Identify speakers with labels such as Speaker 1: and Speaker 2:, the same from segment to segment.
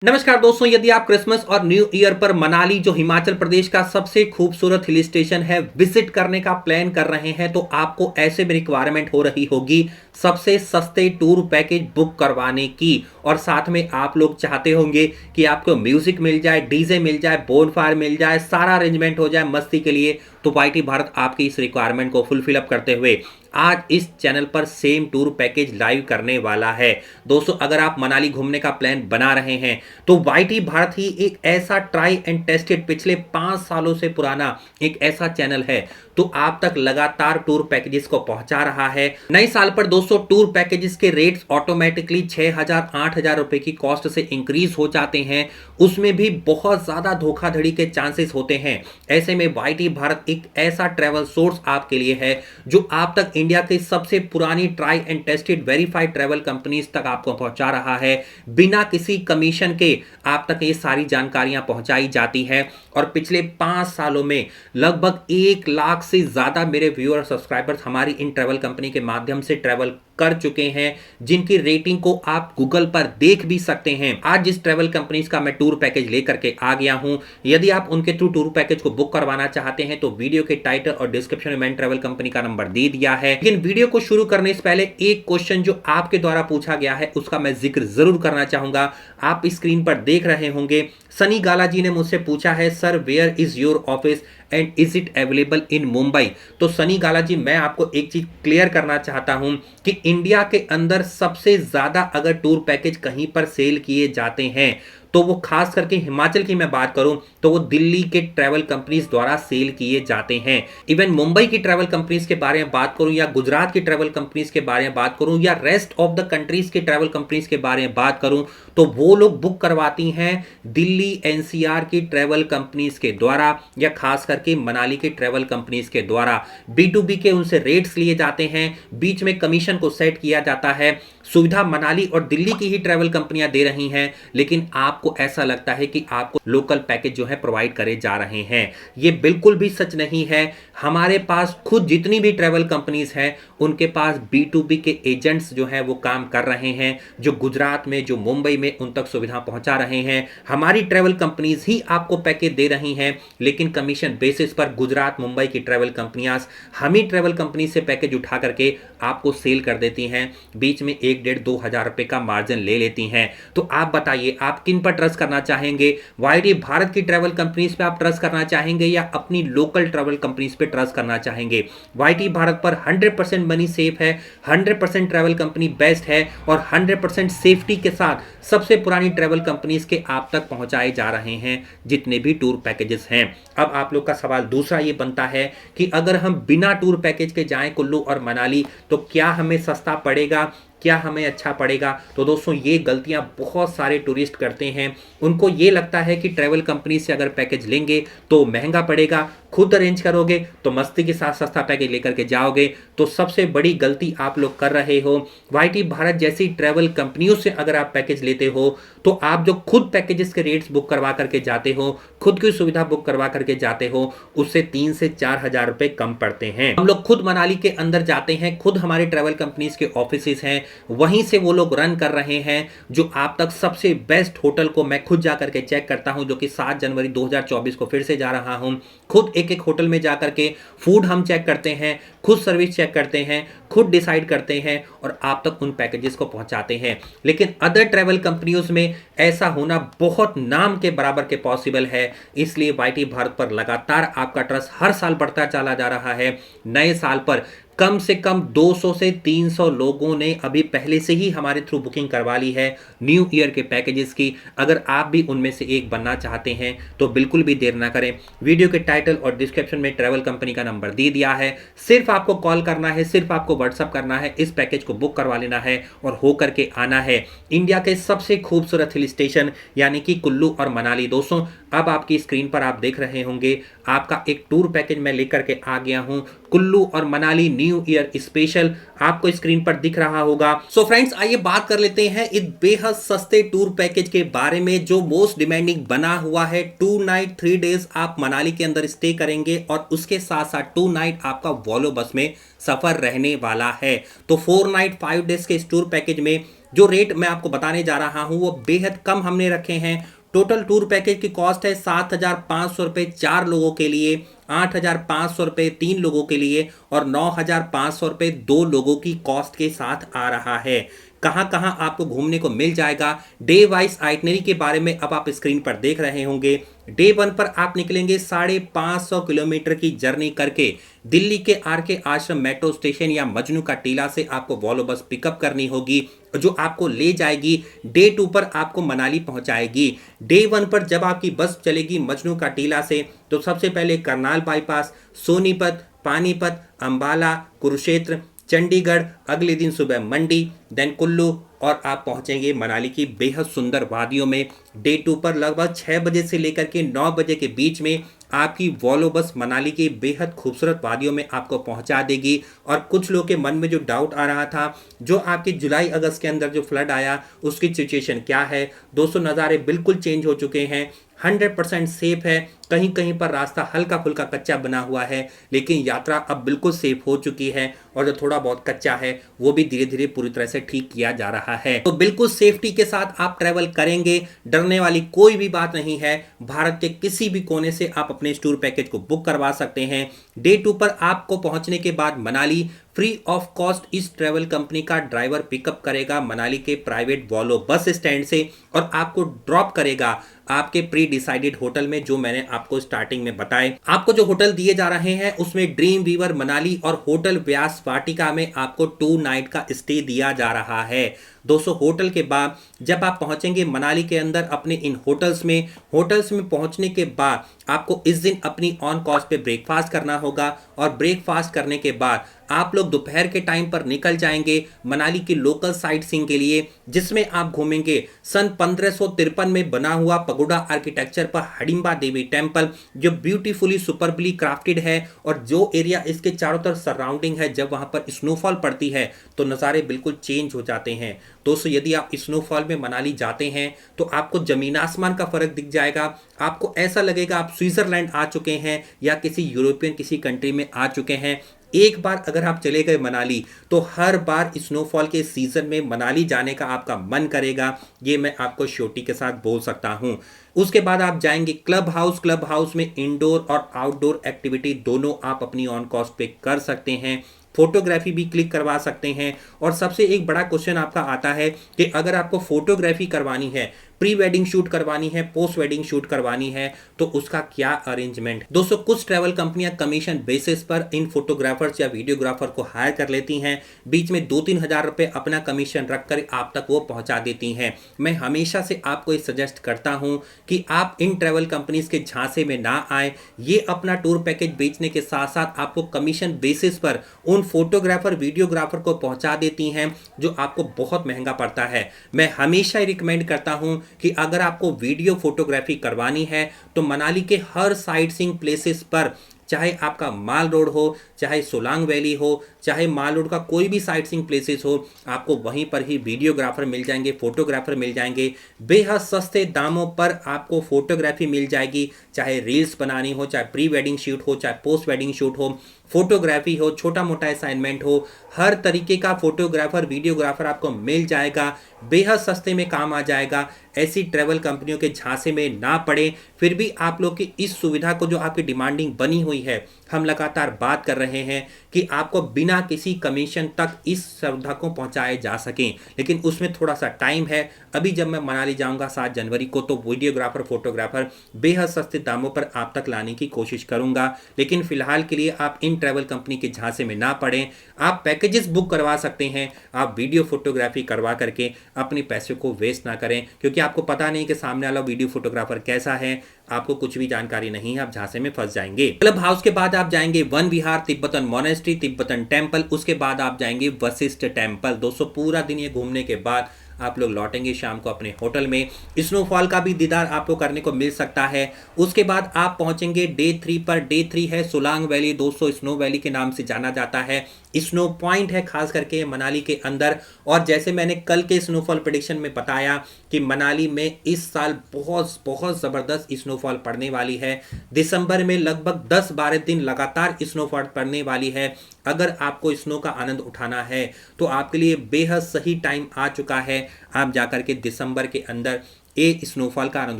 Speaker 1: नमस्कार दोस्तों, यदि आप क्रिसमस और न्यू ईयर पर मनाली जो हिमाचल प्रदेश का सबसे खूबसूरत हिल स्टेशन है विजिट करने का प्लान कर रहे हैं तो आपको ऐसे में रिक्वायरमेंट हो रही होगी सबसे सस्ते टूर पैकेज बुक करवाने की। और साथ में आप लोग चाहते होंगे कि आपको म्यूजिक मिल जाए, डीजे मिल जाए, बोनफायर मिल जाए, सारा अरेंजमेंट हो जाए मस्ती के लिए। तो वाईटी भारत आपकी इस रिक्वायरमेंट को फुलफिल अप करते हुए आज इस चैनल पर सेम टूर पैकेज लाइव करने वाला है। दोस्तों, अगर आप मनाली घूमने का प्लान बना रहे हैं तो वाईटी भारत ही एक ऐसा ट्राई एंड टेस्टेड पिछले 5 सालों से पुराना एक ऐसा चैनल है तो आप तक लगातार टूर पैकेजेस को पहुंचा रहा है। नए साल पर दोस्तों टूर पैकेजेस के रेट्स ऑटोमेटिकली 6,000 8,000 रुपए की कॉस्ट से इंक्रीज हो जाते हैं। उसमें भी बहुत ज्यादा धोखाधड़ी के चांसेस होते हैं। ऐसे में वाईटी भारत एक ऐसा ट्रैवल सोर्स आपके लिए है जो आप तक इंडिया की सबसे पुरानी try and tested verified travel companies तक आपको पहुंचा रहा है। बिना किसी कमीशन के आप तक ये सारी जानकारियां पहुंचाई जाती है। और पिछले 5 सालों में लगभग 1 लाख से ज्यादा मेरे व्यूअर सब्सक्राइबर्स हमारी इन ट्रैवल कंपनी के माध्यम से ट्रैवल कर चुके हैं, जिनकी रेटिंग को आप गूगल पर देख भी सकते हैं। आज जिस ट्रैवल कंपनीज का मैं टूर पैकेज लेकर के आ गया हूं, यदि आप उनके थ्रू टूर पैकेज को बुक करवाना चाहते हैं तो वीडियो के टाइटल और डिस्क्रिप्शन में मैंने ट्रैवल कंपनी का नंबर दे दिया है। लेकिन वीडियो को शुरू करने से पहले एक क्वेश्चन जो आपके द्वारा पूछा गया है उसका मैं जिक्र जरूर करना चाहूंगा। आप स्क्रीन पर देख रहे होंगे, सनी गाला जी ने मुझसे पूछा है, sir where is your office and is it available in Mumbai. तो सनी गाला जी, मैं आपको एक चीज क्लियर करना चाहता हूं कि इंडिया के अंदर सबसे ज्यादा अगर टूर पैकेज कहीं पर सेल किए जाते हैं तो वो खास करके हिमाचल की मैं बात करूं तो वो दिल्ली के ट्रैवल कंपनीज द्वारा सेल किए जाते हैं। इवन मुंबई की ट्रैवल कंपनीज के बारे में बात करूं या गुजरात की ट्रैवल कंपनीज के बारे में बात करूं या रेस्ट ऑफ द कंट्रीज की ट्रैवल कंपनीज के बारे में बात करूं तो वो लोग बुक करवाती हैं दिल्ली एनसीआर की ट्रैवल कंपनीज के द्वारा या खास करके मनाली के ट्रैवल कंपनीज के द्वारा। बी के उनसे रेट्स लिए जाते हैं, बीच में कमीशन को सेट किया जाता है। सुविधा मनाली और दिल्ली की ही ट्रैवल कंपनियां दे रही हैं, लेकिन आपको ऐसा लगता है कि आपको लोकल पैकेज जो है प्रोवाइड करे जा रहे हैं। ये बिल्कुल भी सच नहीं है। हमारे पास खुद जितनी भी ट्रैवल कंपनीज हैं उनके पास बी के एजेंट्स जो हैं वो काम कर रहे हैं, जो गुजरात में, जो मुंबई में उन तक सुविधा पहुंचा रहे हैं। हमारी ट्रैवल कंपनीज ही आपको पैकेज दे रही हैं, लेकिन कमीशन बेसिस पर गुजरात मुंबई की ट्रैवल कंपनियां हम ही ट्रैवल कंपनी से पैकेज उठा करके आपको सेल कर देती हैं, बीच में 1,500-2,000 रुपए का मार्जिन ले लेती हैं। तो आप बताइए, आप किन पर ट्रस्ट करना चाहेंगे? वाईटी भारत की ट्रैवल कंपनीज पे आप ट्रस्ट करना चाहेंगे या अपनी लोकल ट्रैवल कंपनीज पे ट्रस्ट करना चाहेंगे? वाईटी भारत पर 100% मनी सेफ है, 100% ट्रैवल कंपनी बेस्ट है और 100% सेफ्टी के साथ सबसे पुरानी ट्रैवल कंपनीज के आप तक पहुंचाए जा रहे हैं जितने भी टूर पैकेजेस हैं। अब आप लोग का सवाल दूसरा ये बनता है कि अगर हम बिना टूर पैकेज के जाएं कुल्लू और मनाली तो क्या हमें सस्ता पड़ेगा, क्या हमें अच्छा पड़ेगा? तो दोस्तों, ये गलतियां बहुत सारे टूरिस्ट करते हैं। उनको ये लगता है कि ट्रैवल कंपनी से अगर पैकेज लेंगे तो महंगा पड़ेगा, खुद अरेंज करोगे तो मस्ती के साथ सस्ता पैकेज लेकर के जाओगे। तो सबसे बड़ी गलती आप लोग कर रहे हो। वाईटी भारत जैसी ट्रैवल कंपनियों से अगर आप पैकेज लेते हो तो आप जो खुद पैकेजेस के रेट्स बुक करवा करके जाते हो, खुद की सुविधा बुक करवा करके जाते हो, उससे 3 से 4,000 रुपए कम पड़ते हैं। हम लोग खुद मनाली के अंदर जाते हैं, खुद हमारे ट्रैवल कंपनीज के ऑफिस हैं, वहीं से वो लोग रन कर रहे हैं। जो आप तक सबसे बेस्ट होटल को मैं खुद जाकर के चेक करता हूं, जो कि 7 जनवरी 2024 को फिर से जा रहा हूं। खुद एक एक होटल में जाकर के फूड हम चेक करते हैं, खुद सर्विस चेक करते हैं, खुद डिसाइड करते हैं और आप तक उन पैकेजेस को पहुंचाते हैं। लेकिन अदर ट्रैवल कंपनियों में ऐसा होना बहुत नाम के बराबर के पॉसिबल है। इसलिए वाईटी भारत पर लगातार आपका ट्रस्ट हर साल बढ़ता चला जा रहा है। नए साल पर कम से कम 200 से 300 लोगों ने अभी पहले से ही हमारे थ्रू बुकिंग करवा ली है न्यू ईयर के पैकेजेस की। अगर आप भी उनमें से एक बनना चाहते हैं तो बिल्कुल भी देर ना करें। वीडियो के टाइटल और डिस्क्रिप्शन में ट्रैवल कंपनी का नंबर दे दिया है, सिर्फ आपको कॉल करना है, सिर्फ आपको व्हाट्सअप करना है, इस पैकेज को बुक करवा लेना है और हो करके आना है इंडिया के सबसे खूबसूरत हिल स्टेशन यानी कि कुल्लू और मनाली। दोस्तों, अब आपकी स्क्रीन पर आप देख रहे होंगे आपका एक टूर पैकेज मैं लेकर के आ गया हूं, कुल्लू और मनाली न्यू ईयर स्पेशल आपको स्क्रीन पर दिख रहा होगा। सो फ्रेंड्स, आइए बात कर लेते हैं इस बेहद सस्ते टूर पैकेज के बारे में जो मोस्ट डिमांडिंग बना हुआ है। 2 नाइट 3 डेज आप मनाली के अंदर स्टे करेंगे और उसके साथ साथ 2 नाइट आपका वॉल्वो बस में सफर रहने वाला है। तो 4 नाइट 5 डेज के इस टूर पैकेज में जो रेट मैं आपको बताने जा रहा हूं वो बेहद कम हमने रखे हैं। टोटल टूर पैकेज की कॉस्ट है 7,500 रुपये 4 लोगों के लिए, 8,500 रुपये 3 लोगों के लिए और 9,500 रुपये 2 लोगों की कॉस्ट के साथ आ रहा है। कहां कहां आपको घूमने को मिल जाएगा, डे वाइज आइटनरी के बारे में अब आप स्क्रीन पर देख रहे होंगे। डे 1 पर आप निकलेंगे 550 किलोमीटर की जर्नी करके दिल्ली के आर.के. आश्रम मेट्रो स्टेशन या मजनू का टीला से आपको वॉल्वो बस पिकअप करनी होगी, जो आपको ले जाएगी डे 2 पर आपको मनाली पहुंचाएगी। डे 1 पर जब आपकी बस चलेगी मजनू का टीला से तो सबसे पहले करनाल बाईपास, सोनीपत, पानीपत, अंबाला, कुरुक्षेत्र, चंडीगढ़, अगले दिन सुबह मंडी, देन कुल्लू और आप पहुंचेंगे मनाली की बेहद सुंदर वादियों में। डे 2 पर लगभग 6 बजे से लेकर के 9 बजे के बीच में आपकी वॉल्वो बस मनाली की बेहद खूबसूरत वादियों में आपको पहुंचा देगी। और कुछ लोगों के मन में जो डाउट आ रहा था, जो आपके जुलाई अगस्त के अंदर जो फ्लड आया उसकी सिचुएशन क्या है, दोस्तों नज़ारे बिल्कुल चेंज हो चुके हैं, 100% सेफ है। कहीं कहीं पर रास्ता हल्का फुल्का कच्चा बना हुआ है, लेकिन यात्रा अब बिल्कुल सेफ हो चुकी है और जो थोड़ा बहुत कच्चा है वो भी धीरे धीरे पूरी तरह से ठीक किया जा रहा है। तो बिल्कुल सेफ्टी के साथ आप ट्रैवल करेंगे, डरने वाली कोई भी बात नहीं है। भारत के किसी भी कोने से आप अपने टूर पैकेज को बुक करवा सकते हैं। डे 2 पर आपको पहुंचने के बाद मनाली फ्री ऑफ कॉस्ट इस ट्रैवल कंपनी का ड्राइवर पिकअप करेगा मनाली के प्राइवेट वॉल्वो बस स्टैंड से और आपको ड्रॉप करेगा आपके प्री डिसाइडेड होटल में, जो मैंने आपको स्टार्टिंग में बताए। आपको जो होटल दिए जा रहे हैं उसमें ड्रीम वीवर मनाली और होटल व्यास वाटिका में आपको 2 नाइट का स्टे दिया जा रहा है। 200 होटल के बाद जब आप पहुंचेंगे मनाली के अंदर अपने इन होटल्स में पहुंचने के बाद आपको इस दिन अपनी ऑन कॉस्ट पे ब्रेकफास्ट करना होगा और ब्रेकफास्ट करने के बाद आप लोग दोपहर के टाइम पर निकल जाएंगे मनाली की लोकल साइट सीइंग के लिए, जिसमें आप घूमेंगे सन 1553 में बना हुआ पगोडा आर्किटेक्चर पर हडिम्बा देवी टेम्पल, जो ब्यूटीफुली सुपरबली क्राफ्टेड है और जो एरिया इसके चारों तरफ सराउंडिंग है, जब वहां पर स्नोफॉल पड़ती है तो नज़ारे बिल्कुल चेंज हो जाते हैं। दोस्तों यदि आप स्नोफॉल में मनाली जाते हैं तो आपको जमीन आसमान का फर्क दिख जाएगा। आपको ऐसा लगेगा आप स्विट्जरलैंड आ चुके हैं या किसी यूरोपियन किसी कंट्री में आ चुके हैं। एक बार अगर आप चले गए मनाली तो हर बार स्नोफॉल के सीजन में मनाली जाने का आपका मन करेगा, ये मैं आपको श्योरिटी के साथ बोल सकता हूं। उसके बाद आप जाएंगे क्लब हाउस में इंडोर और आउटडोर एक्टिविटी दोनों आप अपनी ऑन कॉस्ट पे कर सकते हैं। फोटोग्राफी भी क्लिक करवा सकते हैं। और सबसे एक बड़ा क्वेश्चन आपका आता है कि अगर आपको फोटोग्राफी करवानी है, प्री वेडिंग शूट करवानी है, पोस्ट वेडिंग शूट करवानी है, तो उसका क्या अरेंजमेंट। दोस्तों कुछ ट्रैवल कंपनियां कमीशन बेसिस पर इन फोटोग्राफर्स या वीडियोग्राफर को हायर कर लेती हैं, बीच में 2-3 हज़ार रुपए अपना कमीशन रखकर आप तक वो पहुंचा देती हैं। मैं हमेशा से आपको ये सजेस्ट करता हूं कि आप इन ट्रैवल कंपनीज के झांसे में ना आए। ये अपना टूर पैकेज बेचने के साथ साथ आपको कमीशन बेसिस पर उन फोटोग्राफर वीडियोग्राफर को पहुंचा देती हैं, जो आपको बहुत महंगा पड़ता है। मैं हमेशा रिकमेंड करता हूं कि अगर आपको वीडियो फोटोग्राफी करवानी है तो मनाली के हर साइट सीइंग प्लेसेस पर, चाहे आपका माल रोड हो, चाहे सोलांग वैली हो, चाहे माल रोड का कोई भी साइट सीइंग प्लेसेस हो, आपको वहीं पर ही वीडियोग्राफर मिल जाएंगे, फोटोग्राफर मिल जाएंगे। बेहद सस्ते दामों पर आपको फोटोग्राफी मिल जाएगी, चाहे रील्स बनानी हो, चाहे प्री वेडिंग शूट हो, चाहे पोस्ट वेडिंग शूट हो, फोटोग्राफी हो, छोटा मोटा असाइनमेंट हो, हर तरीके का फोटोग्राफर वीडियोग्राफर आपको मिल जाएगा। बेहद सस्ते में काम आ जाएगा। ऐसी ट्रैवल कंपनियों के झांसे में ना पड़े। फिर भी आप लोग की इस सुविधा को, जो आपकी डिमांडिंग बनी हुई है, हम लगातार बात कर रहे हैं कि आपको बिना किसी कमीशन तक इस सुविधा को पहुंचाए जा सकें, लेकिन उसमें थोड़ा सा टाइम है। अभी जब मैं मनाली जाऊंगा 7 जनवरी को, तो वीडियोग्राफर फोटोग्राफर बेहद सस्ते दामों पर आप तक लाने की कोशिश करूंगा। लेकिन फिलहाल के लिए आप इन ट्रैवल कंपनी के झांसे में ना पड़ें। आप पैकेजेस बुक करवा सकते हैं, आप वीडियो फोटोग्राफी करवा करके अपने पैसे को वेस्ट ना करें, क्योंकि आपको पता नहीं कि सामने वाला वीडियो फोटोग्राफर कैसा है, आपको कुछ भी जानकारी नहीं है, आप झांसे में फंस जाएंगे। क्लब हाउस के बाद आप जाएंगे वन विहार, तिब्बतन मोनेस्ट्री, तिब्बतन टेम्पल, उसके बाद आप जाएंगे वशिष्ठ टेम्पल। दोस्तों पूरा दिन ये घूमने के बाद आप लोग लौटेंगे शाम को अपने होटल में। स्नोफॉल का भी दीदार आपको करने को मिल सकता है। उसके बाद आप पहुंचेंगे डे 3 पर। डे 3 है सोलांग वैली। दोस्तों स्नो वैली के नाम से जाना जाता है। स्नो पॉइंट है खास करके मनाली के अंदर। और जैसे मैंने कल के स्नोफॉल प्रेडिक्शन में बताया कि मनाली में इस साल बहुत बहुत ज़बरदस्त स्नोफॉल पड़ने वाली है। दिसंबर में लगभग 10-12 दिन लगातार स्नोफॉल पड़ने वाली है। अगर आपको स्नो का आनंद उठाना है तो आपके लिए बेहद सही टाइम आ चुका है। आप जाकर के दिसंबर के अंदर ये स्नोफॉल का आनंद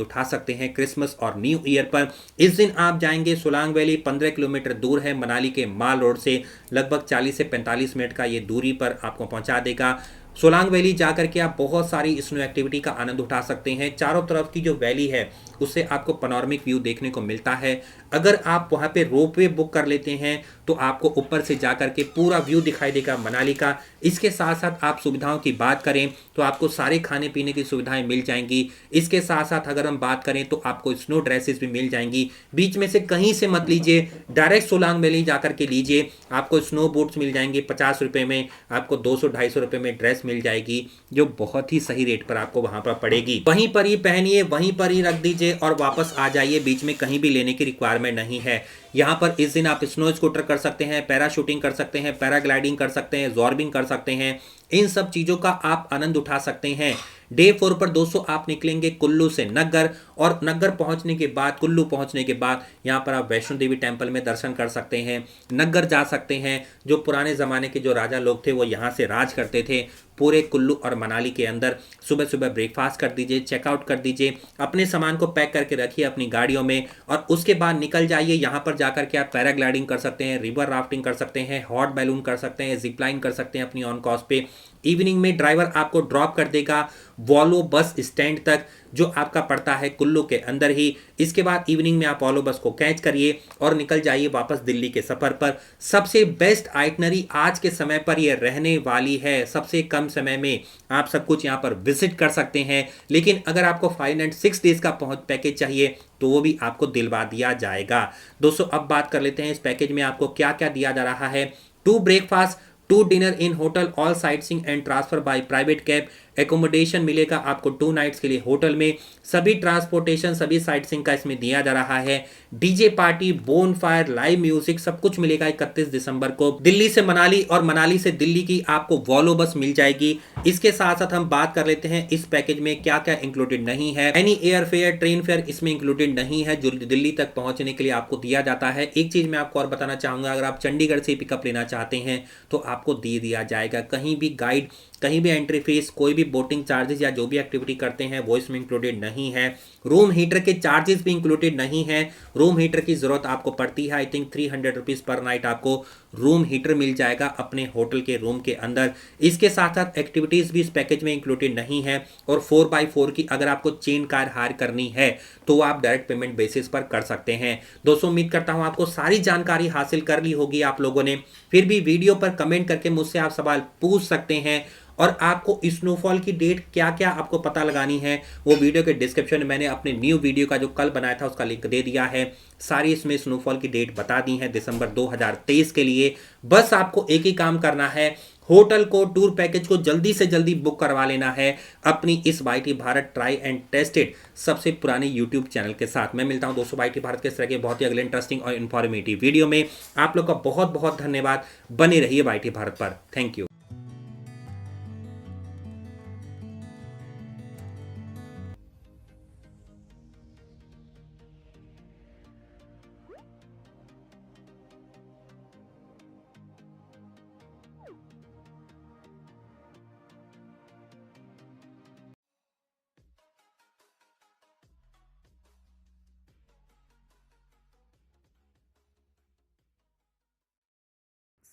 Speaker 1: उठा सकते हैं क्रिसमस और न्यू ईयर पर। इस दिन आप जाएंगे सोलांग वैली, 15 किलोमीटर दूर है मनाली के माल रोड से, लगभग 40 से 45 मिनट का ये दूरी पर आपको पहुंचा देगा। सोलांग वैली जाकर के आप बहुत सारी स्नो एक्टिविटी का आनंद उठा सकते हैं। चारों तरफ की जो वैली है उससे आपको पनोरमिक व्यू देखने को मिलता है। अगर आप वहाँ पे रोपवे बुक कर लेते हैं तो आपको ऊपर से जाकर के पूरा व्यू दिखाई देगा मनाली का। इसके साथ साथ आप सुविधाओं की बात करें तो आपको सारे खाने पीने की सुविधाएं मिल जाएंगी। इसके साथ साथ अगर हम बात करें तो आपको स्नो ड्रेसेस भी मिल जाएंगी। बीच में से कहीं से मत लीजिए, डायरेक्ट सोलांग वैली जाकर के लीजिए। आपको स्नो बोट्स मिल जाएंगे 50 रुपये में, आपको 200-250 रुपये में ड्रेस मिल जाएगी जो बहुत ही सही रेट पर आपको वहां पर पड़ेगी। वहीं पर ही पहनिए, वहीं पर ही रख दीजिए और वापस आ जाइए। बीच में कहीं भी लेने की रिक्वायरमेंट नहीं है। यहाँ पर इस दिन आप स्नो स्कूटर कर सकते हैं, पैराशूटिंग कर सकते हैं, पैराग्लाइडिंग कर सकते हैं, जॉर्बिंग कर सकते हैं। इन सब चीज़ों का आप आनंद उठा सकते हैं। डे 4 पर दोस्तों आप निकलेंगे कुल्लू से नग्गर, और नग्गर पहुंचने के बाद, कुल्लू पहुंचने के बाद यहाँ पर आप वैष्णो देवी टेम्पल में दर्शन कर सकते हैं। नग्गर जा सकते हैं। जो पुराने ज़माने के जो राजा लोग थे वो यहाँ से राज करते थे पूरे कुल्लू और मनाली के अंदर। सुबह सुबह ब्रेकफास्ट कर दीजिए, चेकआउट कर दीजिए, अपने सामान को पैक करके रखिए अपनी गाड़ियों में और उसके बाद निकल जाइए। यहाँ पर जाकर के आप पैराग्लाइडिंग कर सकते हैं, रिवर राफ्टिंग कर सकते हैं, हॉट बैलून कर सकते हैं, जिपलाइन कर सकते हैं अपनी ऑन कॉस्ट पे। इवनिंग में ड्राइवर आपको ड्रॉप कर देगा वॉल्वो बस स्टैंड तक, जो आपका पड़ता है कुल्लू के अंदर ही। इसके बाद इवनिंग में आप वॉल्वो बस को कैच करिए और निकल जाइए वापस दिल्ली के सफ़र पर। सबसे बेस्ट आइटनरी आज के समय पर यह रहने वाली है। सबसे कम समय में आप सब कुछ यहाँ पर विजिट कर सकते हैं। लेकिन अगर आपको 5 एंड 6 डेज का पहुंच पैकेज चाहिए तो वो भी आपको दिलवा दिया जाएगा। दोस्तों अब बात कर लेते हैं इस पैकेज में आपको क्या क्या दिया जा रहा है। 2 breakfast, 2 dinner in hotel, all sight seeing and transfer by private cab. Accommodation मिलेगा आपको 2 नाइट्स के लिए होटल में। सभी ट्रांसपोर्टेशन, सभी साइट सीइंग का इसमें दिया जा रहा है। DJ party, bone fire, live music सब कुछ मिलेगा 31 दिसंबर को। दिल्ली से मनाली और मनाली से दिल्ली की आपको वॉल्वो बस मिल जाएगी। इसके साथ साथ हम बात कर लेते हैं इस पैकेज में क्या क्या इंक्लूडेड नहीं है। Any air fare, train fair इसमें इंक्लूडेड नहीं है जो दिल्ली तक पहुंचने के लिए आपको दिया जाता है। एक चीज मैं आपको और बताना चाहूंगा, अगर आप चंडीगढ़ से पिकअप लेना चाहते हैं तो आपको दे दिया जाएगा। कहीं भी गाइड, कहीं भी एंट्री फीस, कोई भी बोटिंग चार्जेस या जो भी एक्टिविटी करते हैं वो इसमें इंक्लूडेड नहीं है। रूम हीटर के चार्जेस भी इंक्लूडेड नहीं है। रूम हीटर की जरूरत आपको पड़ती है, आई थिंक 300 रुपीज़ पर नाइट आपको रूम हीटर मिल जाएगा अपने होटल के रूम के अंदर। इसके साथ साथ एक्टिविटीज़ भी इस पैकेज में इंक्लूडेड नहीं है। और 4x4 की अगर आपको चेन कार हायर करनी है तो आप डायरेक्ट पेमेंट बेसिस पर कर सकते हैं। दोस्तों उम्मीद करता हूं आपको सारी जानकारी हासिल कर ली होगी आप लोगों ने। फिर भी वीडियो पर कमेंट करके मुझसे आप सवाल पूछ सकते हैं। और आपको स्नोफॉल की डेट क्या क्या आपको पता लगानी है वो वीडियो के डिस्क्रिप्शन में मैंने अपने न्यू वीडियो का जो कल बनाया था उसका लिंक दे दिया है। सारी इसमें स्नोफॉल की डेट बता दी है दिसंबर 2023 के लिए। बस आपको एक ही काम करना है, होटल को, टूर पैकेज को जल्दी से जल्दी बुक करवा लेना है अपनी इस YT Bharat try and tested सबसे पुराने यूट्यूब चैनल के साथ। मैं मिलता हूं दोस्तों वाईटी भारत के इस तरह के बहुत ही अगले इंटरेस्टिंग और इन्फॉर्मेटिव वीडियो में। आप लोग का बहुत बहुत धन्यवाद। बने रहिए वाईटी भारत पर। Thank you.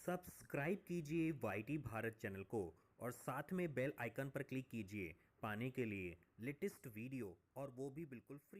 Speaker 1: सब्सक्राइब कीजिए वाईटी भारत चैनल को और साथ में बेल आइकन पर क्लिक कीजिए पाने के लिए लेटेस्ट वीडियो, और वो भी बिल्कुल फ्री।